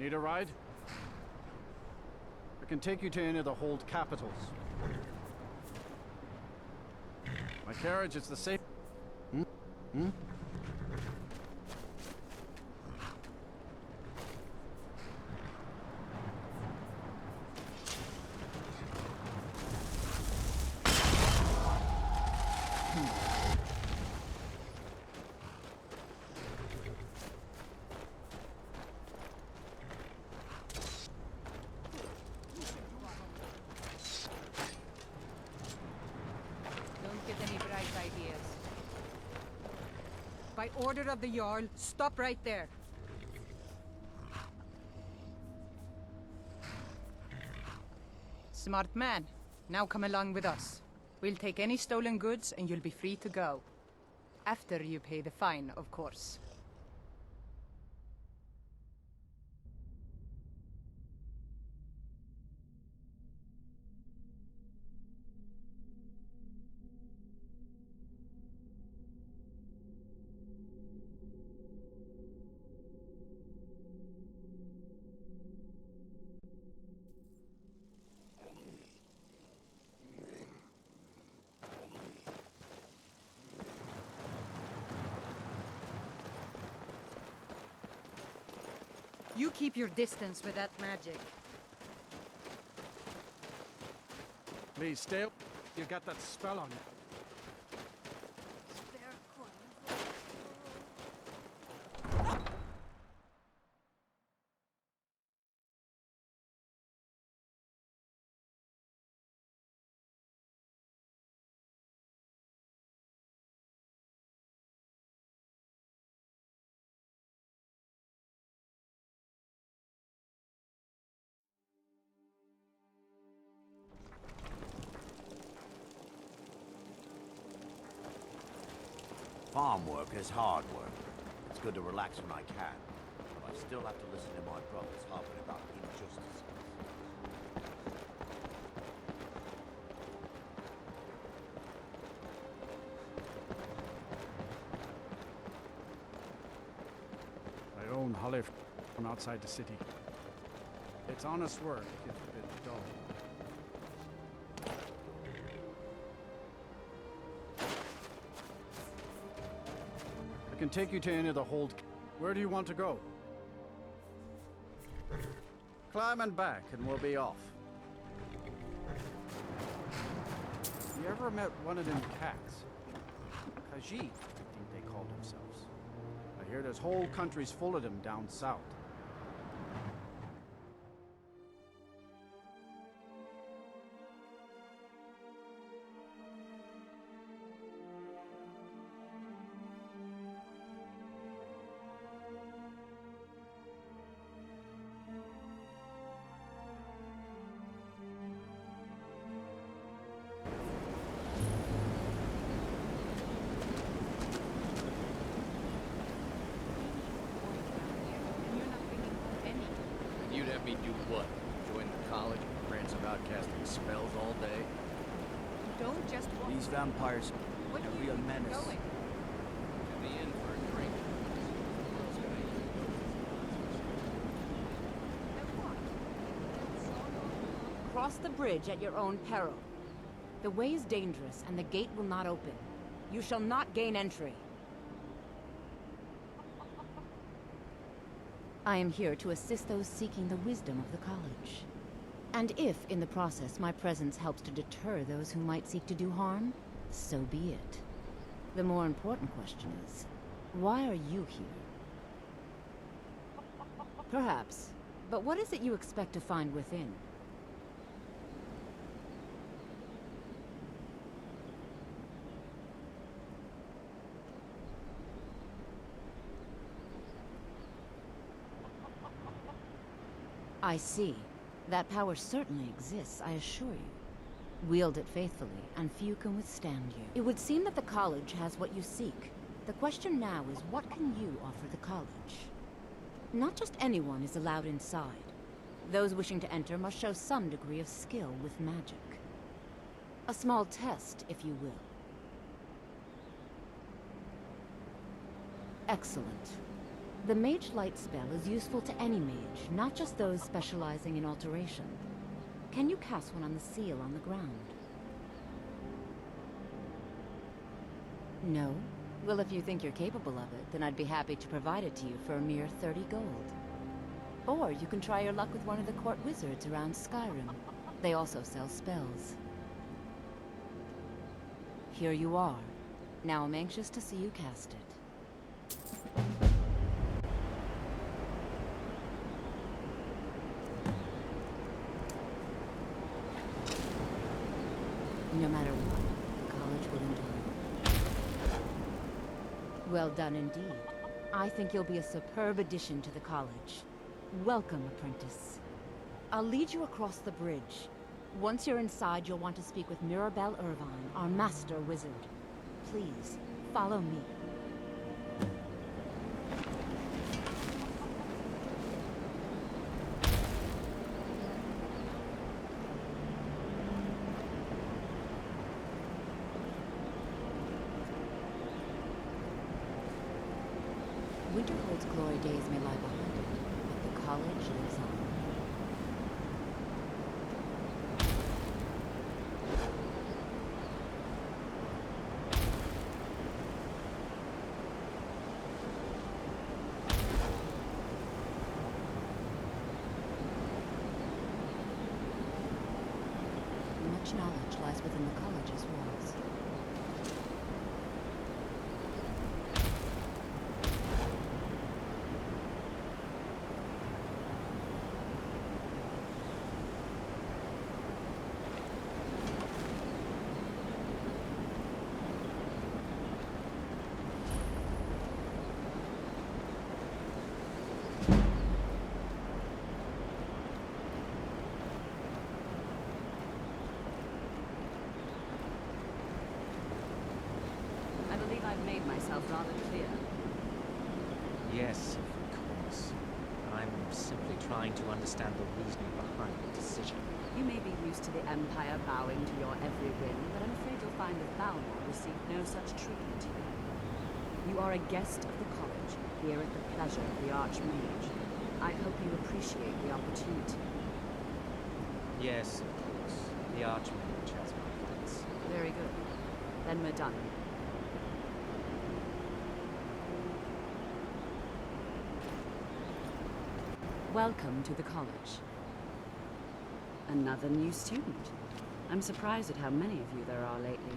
Need a ride? I can take you to any of the hold capitals. My carriage is the safe. Hmm? By order of the Jarl, stop right there. Smart man. Now come along with us. We'll take any stolen goods and you'll be free to go. After you pay the fine, of course. You keep your distance with that magic. Please stay up. You got that spell on you. Farm work is hard work. It's good to relax when I can, but I still have to listen to my brothers harping about injustices. I own Halif from outside the city. It's honest work, if a bit dull. I can take you to any of the hold. Where do you want to go? Climb and back, and we'll be off. You ever met one of them cats? Khajiit, I think they call themselves. I hear there's whole countries full of them down south. You'd have me do what? Join the college and prance about casting spells all day? Don't just walk. These vampires What are a do you real think menace. you're going? To the inn for a drink. What else can I eat? Cross the bridge at your own peril. The way is dangerous, and the gate will not open. You shall not gain entry. I am here to assist those seeking the wisdom of the college. And if, in the process, my presence helps to deter those who might seek to do harm, so be it. The more important question is, why are you here? Perhaps, but what is it you expect to find within? I see. That power certainly exists, I assure you. Wield it faithfully, and few can withstand you. It would seem that the college has what you seek. The question now is, what can you offer the college? Not just anyone is allowed inside. Those wishing to enter must show some degree of skill with magic. A small test, if you will. Excellent. The Mage Light spell is useful to any mage, not just those specializing in alteration. Can you cast one on the seal on the ground? No? Well, if you think you're capable of it, then I'd be happy to provide it to you for a mere 30 gold. Or you can try your luck with one of the court wizards around Skyrim. They also sell spells. Here you are. Now I'm anxious to see you cast it. No matter what, the college will endure. Well done indeed. I think you'll be a superb addition to the college. Welcome, apprentice. I'll lead you across the bridge. Once you're inside, you'll want to speak with Mirabelle Irvine, our master wizard. Please, follow me. Winterhold's glory days may lie behind it, but the college lives on. Much knowledge lies within the college's walls. I've made myself rather clear. Yes, of course. I'm simply trying to understand the reasoning behind the decision. You may be used to the Empire bowing to your every whim, but I'm afraid you'll find that Balmor received no such treatment here. You are a guest of the college, here at the pleasure of the Archmage. I hope you appreciate the opportunity. Yes, of course. The Archmage has my thanks. Very good. Then we're done. Welcome to the college. Another new student. I'm surprised at how many of you there are lately.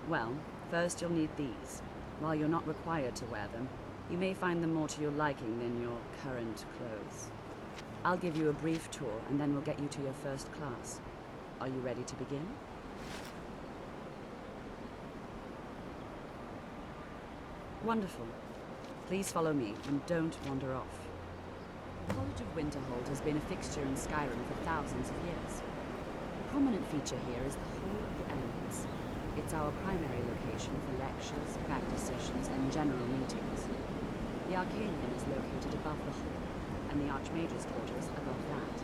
Well, first you'll need these. While you're not required to wear them, you may find them more to your liking than your current clothes. I'll give you a brief tour, and then we'll get you to your first class. Are you ready to begin? Wonderful. Please follow me, and don't wander off. The College of Winterhold has been a fixture in Skyrim for thousands of years. A prominent feature here is the Hall of the Elements. It's our primary location for lectures, practice sessions, and general meetings. The Arcanian is located above the hall, and the Archmage's quarters above that.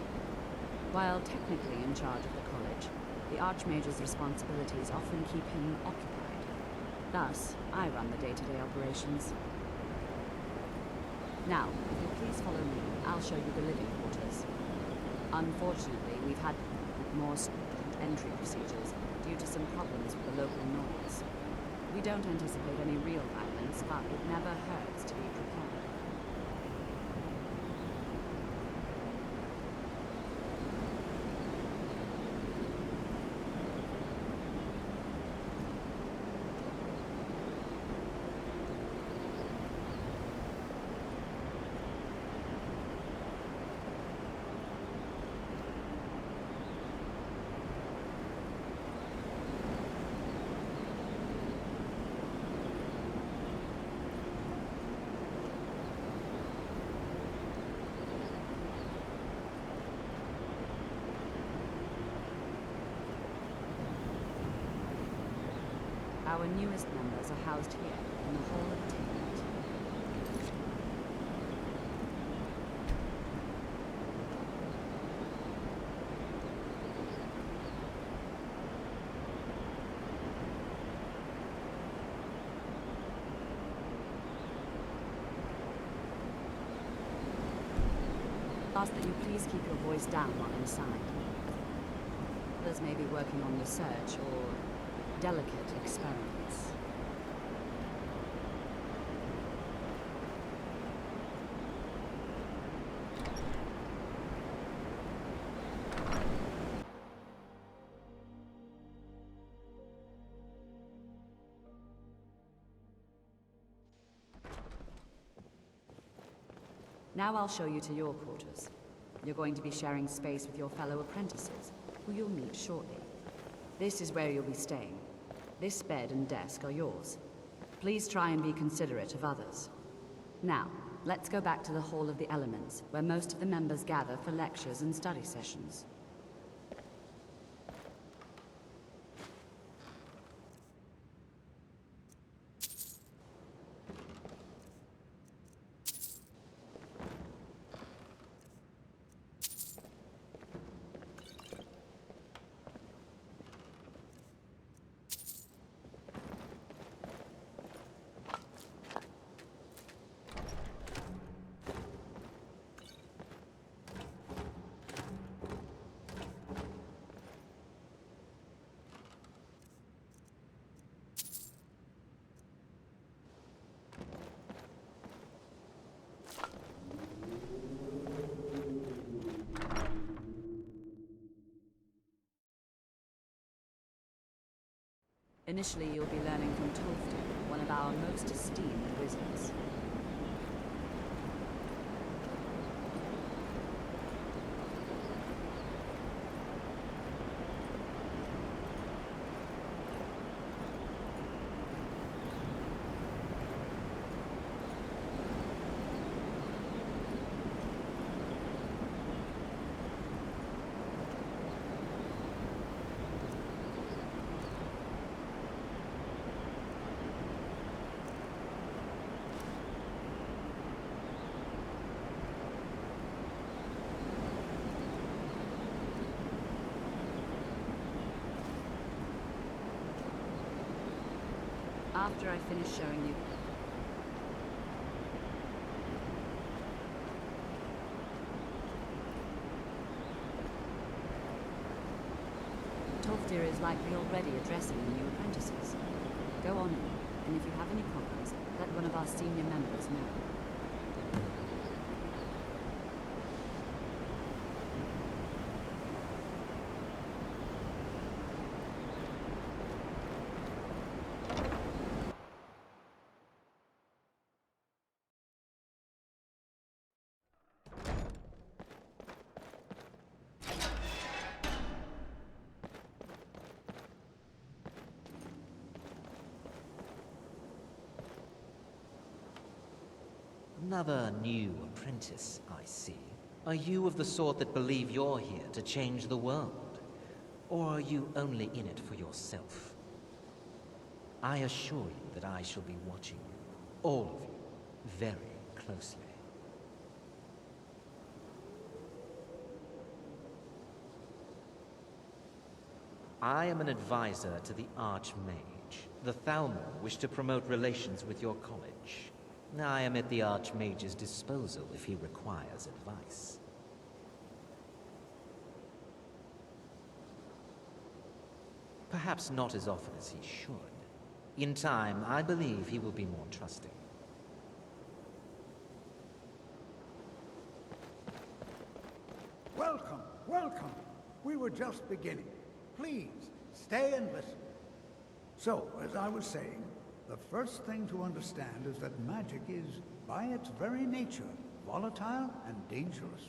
While technically in charge of the college, the Archmage's responsibilities often keep him occupied. Thus, I run the day-to-day operations. Now, if you'll please follow me, I'll show you the living quarters. Unfortunately, we've had more stringent entry procedures due to some problems with the local noise. We don't anticipate any real violence, but it never hurts to be prepared. Our newest members are housed here, in the Hall of Attainment. ask that you please keep your voice down while inside. Others may be working on research or delicate experiments. Now I'll show you to your quarters. You're going to be sharing space with your fellow apprentices, who you'll meet shortly. This is where you'll be staying. This bed and desk are yours. Please try and be considerate of others. Now, let's go back to the Hall of the Elements, where most of the members gather for lectures and study sessions. Initially, you'll be learning from Tolfdir, one of our most esteemed wizards. After I finish showing you... Tolfdir is likely already addressing the new apprentices. Go on in, and if you have any problems, let one of our senior members know. Another new apprentice, I see. Are you of the sort that believe you're here to change the world? Or are you only in it for yourself? I assure you that I shall be watching you, all of you, very closely. I am an advisor to the Archmage. The Thalmor wish to promote relations with your college. I am at the Archmage's disposal if he requires advice. Perhaps not as often as he should. In time, I believe he will be more trusting. Welcome, welcome. We were just beginning. Please, stay and listen. So, as I was saying, the first thing to understand is that magic is, by its very nature, volatile and dangerous.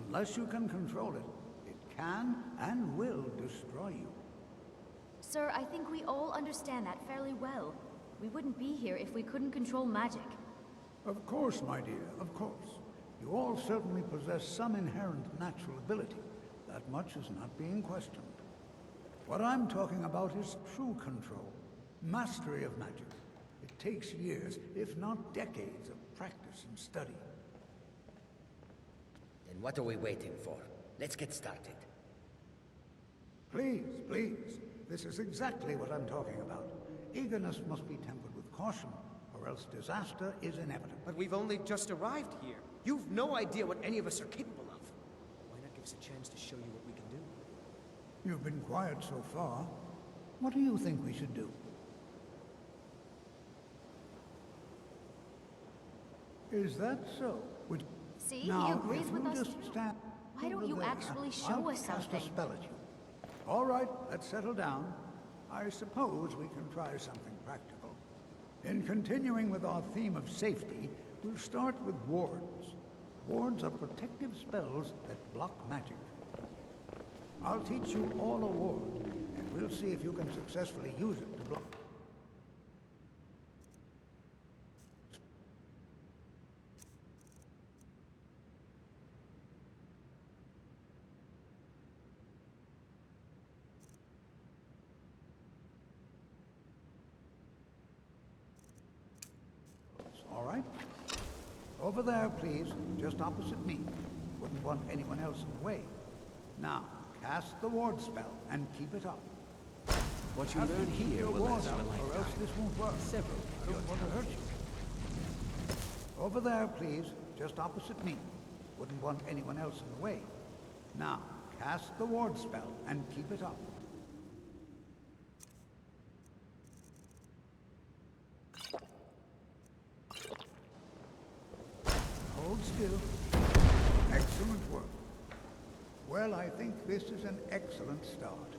Unless you can control it, it can and will destroy you. Sir, I think we all understand that fairly well. We wouldn't be here if we couldn't control magic. Of course, my dear, of course. You all certainly possess some inherent natural ability. That much is not being questioned. What I'm talking about is true control. Mastery of magic. It takes years, if not decades, of practice and study. Then what are we waiting for? Let's get started. Please, please. This is exactly what I'm talking about. Eagerness must be tempered with caution, or else disaster is inevitable. But we've only just arrived here. You've no idea what any of us are capable of. Give us a chance to show you what we can do. You've been quiet so far. What do you think we should do? Is that so? Would... See, now, he agrees if with you us just too. stand Why don't over you there, actually show I'll us cast something? a spell at you. All right, let's settle down. I suppose we can try something practical. In continuing with our theme of safety, we'll start with wards. Wards are protective spells that block magic. I'll teach you all a ward, and we'll see if you can successfully use it to block. All right? Over there, please, just opposite me. Wouldn't want anyone else in the way. Now, cast the ward spell and keep it up. What you learn here will last you a or else lifetime. this won't work. Several I don't want to hurt you. Over there, please, just opposite me. Wouldn't want anyone else in the way. Now, cast the ward spell and keep it up. Hold still. Excellent work. Well, I think this is an excellent start.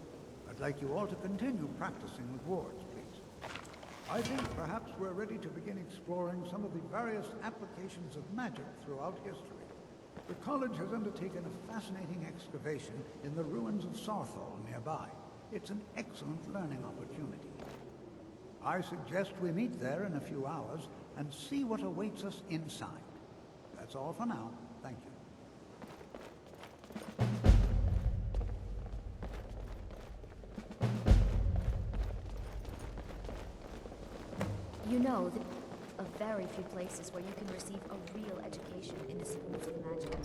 I'd like you all to continue practicing with wards, please. I think perhaps we're ready to begin exploring some of the various applications of magic throughout history. The college has undertaken a fascinating excavation in the ruins of Sarthal nearby. It's an excellent learning opportunity. I suggest we meet there in a few hours and see what awaits us inside. That's all for now. Thank you. You know, there are very few places where you can receive a real education in the schools of magic.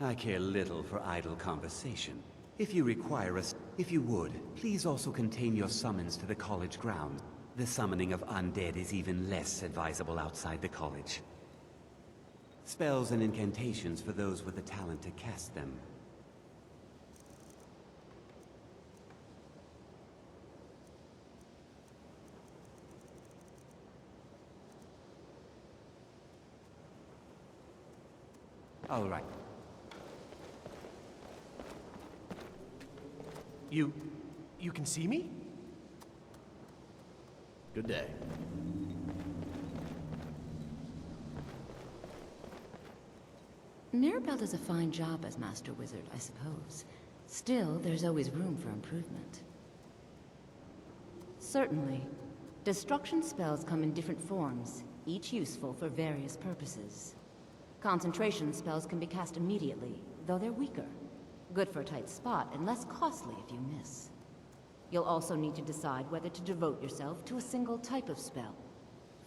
I care little for idle conversation. If you require us, if you would, please also contain your summons to the college grounds. The summoning of undead is even less advisable outside the college. Spells and incantations for those with the talent to cast them. All right. You can see me? Good day. Mirabelle does a fine job as Master Wizard, I suppose. Still, there's always room for improvement. Certainly. Destruction spells come in different forms, each useful for various purposes. Concentration spells can be cast immediately, though they're weaker. Good for a tight spot, and less costly if you miss. You'll also need to decide whether to devote yourself to a single type of spell.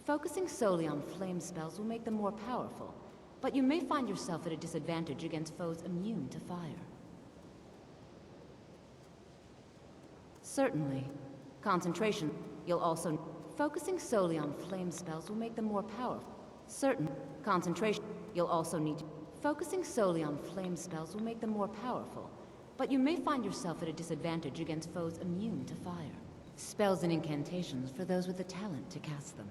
Focusing solely on flame spells will make them more powerful, but you may find yourself at a disadvantage against foes immune to fire. Certainly. Concentration, you'll also... Focusing solely on flame spells will make them more powerful. Certain concentration, you'll also need to... Focusing solely on flame spells will make them more powerful, but you may find yourself at a disadvantage against foes immune to fire. Spells and incantations for those with the talent to cast them.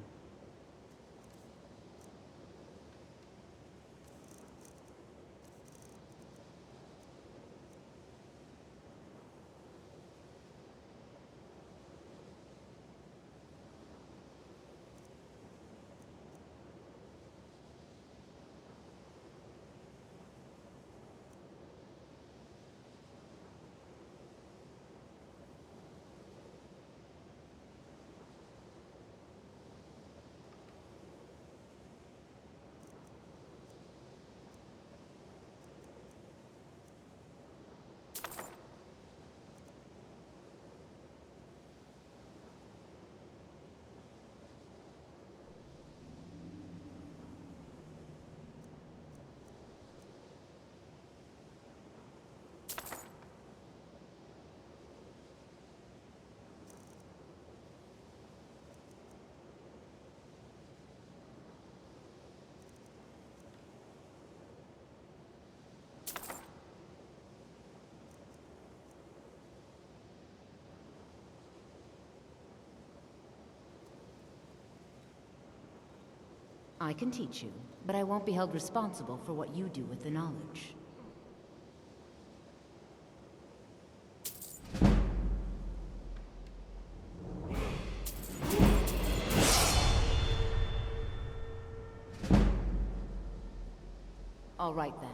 I can teach you, but I won't be held responsible for what you do with the knowledge. All right, then.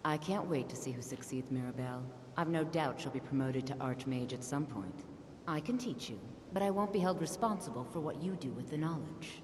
I can't wait to see who succeeds Mirabelle. I've no doubt she'll be promoted to Archmage at some point. I can teach you, but I won't be held responsible for what you do with the knowledge.